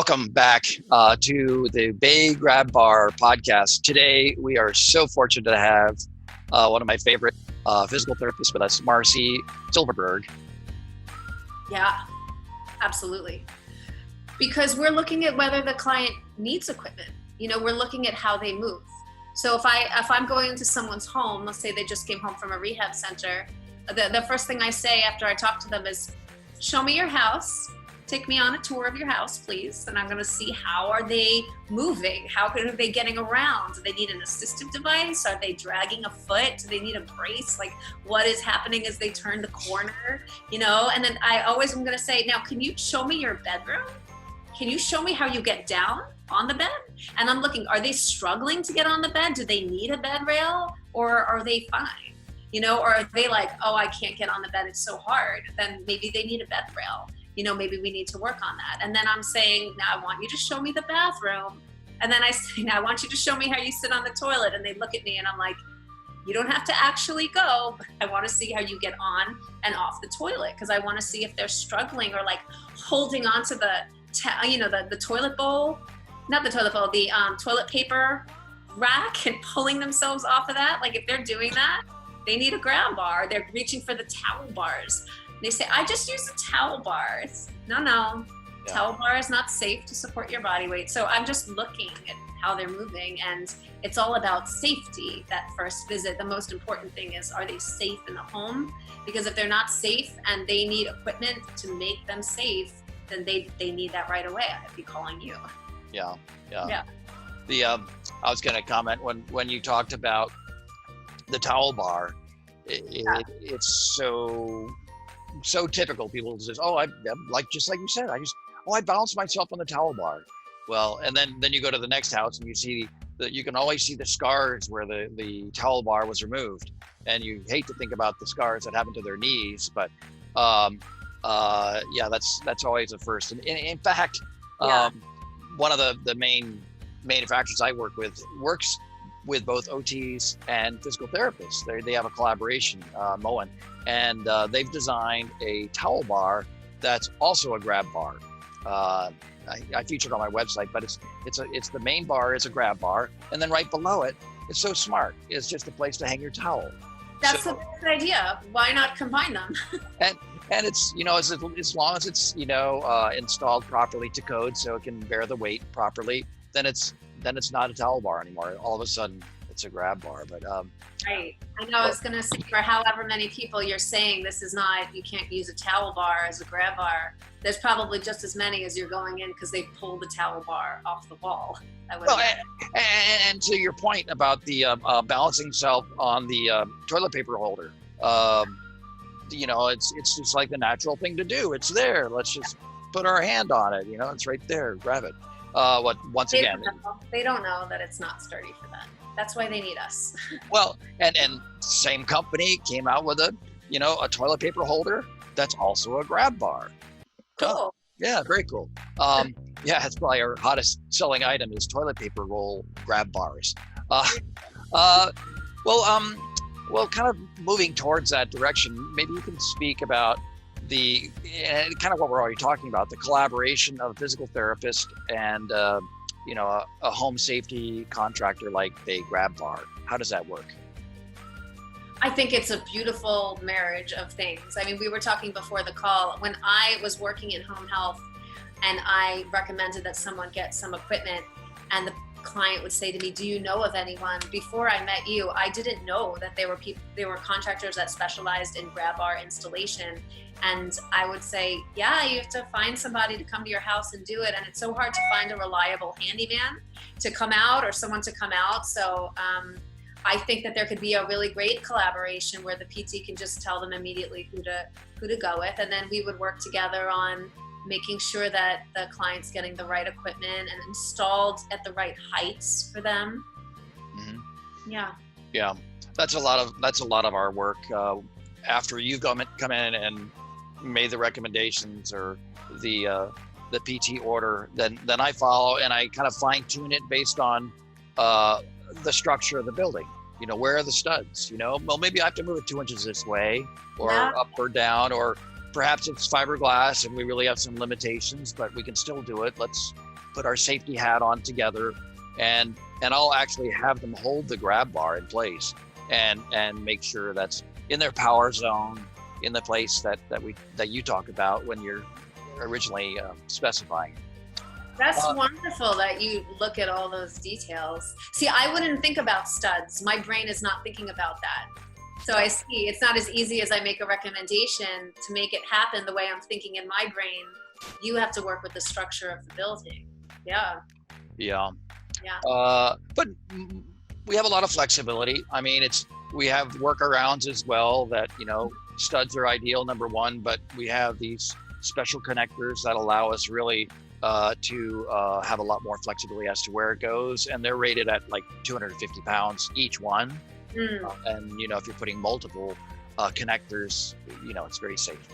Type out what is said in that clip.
Welcome back to the Bay Grab Bar podcast. Today, we are so fortunate to have one of my favorite physical therapists with us, Marcy Silverberg. Yeah, absolutely. Because we're looking at whether the client needs equipment. We're looking at how they move. So if I'm going into someone's home, let's say they just came home from a rehab center, the first thing I say after I talk to them is, show me your house. Take me on a tour of your house, please. And I'm going to see how are they moving? How are they getting around? Do they need an assistive device? Are they dragging a foot? Do they need a brace? Like, what is happening as they turn the corner? And then I always am going to say, now, can you show me your bedroom? Can you show me how you get down on the bed? And I'm looking, are they struggling to get on the bed? Do they need a bed rail, or are they fine? Or are they like, oh, I can't get on the bed, it's so hard. Then maybe they need a bed rail. Maybe we need to work on that. And then I'm saying, now I want you to show me the bathroom. And then I say, now I want you to show me how you sit on the toilet. And they look at me and I'm like, you don't have to actually go, but I want to see how you get on and off the toilet. Cause I want to see if they're struggling or like holding onto the toilet bowl, not the toilet bowl, the toilet paper rack and pulling themselves off of that. Like if they're doing that, they need a grab bar. They're reaching for the towel bars. They say, I just use the towel bars. No. Yeah. Towel bar is not safe to support your body weight. So I'm just looking at how they're moving, and it's all about safety. That first visit, the most important thing is, are they safe in the home? Because if they're not safe and they need equipment to make them safe, then they need that right away. I'd be calling you. Yeah. I was going to comment when you talked about the towel bar, it's so typical. People just, I'm like, just like you said, I balance myself on the towel bar. Well, and then you go to the next house and you see that you can always see the scars where the towel bar was removed, and you hate to think about the scars that happened to their knees, but that's always a first. And in fact, one of the main manufacturers I work with works with both OTs and physical therapists. They have a collaboration, Moen, and they've designed a towel bar that's also a grab bar. I featured on my website, but it's the main bar is a grab bar, and then right below it, it's so smart. It's just a place to hang your towel. That's a good idea. Why not combine them? and it's as long as it's installed properly to code, so it can bear the weight properly, then it's not a towel bar anymore. All of a sudden, it's a grab bar. But right. I know. I was going to say, for however many people you're saying this is not, you can't use a towel bar as a grab bar. There's probably just as many as you're going in because they pull the towel bar off the wall. And to your point about the balancing yourself on the toilet paper holder, it's just like the natural thing to do. It's there. Let's just put our hand on it. It's right there. Grab it. They don't know that it's not sturdy for them. That's why they need us. Well, and same company came out with a toilet paper holder that's also a grab bar. Cool. Yeah, very cool. It's probably our hottest selling item is toilet paper roll grab bars. Well, kind of moving towards that direction, maybe you can speak about and kind of what we're already talking about, the collaboration of a physical therapist and a home safety contractor like Bay Grab Bar. How does that work? I think it's a beautiful marriage of things. I mean, we were talking before the call, when I was working in home health and I recommended that someone get some equipment, and the client would say to me, do you know of anyone? Before I met you, I didn't know that there were contractors that specialized in grab bar installation. And I would say, you have to find somebody to come to your house and do it. And it's so hard to find a reliable handyman to come out or someone to come out. So I think that there could be a really great collaboration where the PT can just tell them immediately who to go with. And then we would work together on making sure that the client's getting the right equipment and installed at the right heights for them. Mm-hmm. Yeah. That's a lot of our work. After you come in and made the recommendations or the PT order, then I follow and I kind of fine tune it based on the structure of the building. Where are the studs? Well, maybe I have to move it 2 inches this way or up or down, or perhaps it's fiberglass and we really have some limitations, but we can still do it. Let's put our safety hat on together, and I'll actually have them hold the grab bar in place and make sure that's in their power zone, in the place that you talk about when you're originally specifying. That's wonderful that you look at all those details. See, I wouldn't think about studs. My brain is not thinking about that. So I see it's not as easy as I make a recommendation to make it happen the way I'm thinking in my brain. You have to work with the structure of the building. Yeah. Yeah. Yeah. But we have a lot of flexibility. I mean, we have workarounds as well that, studs are ideal, number one, but we have these special connectors that allow us really to have a lot more flexibility as to where it goes. And they're rated at like 250 pounds each one. And, if you're putting multiple connectors, it's very safe.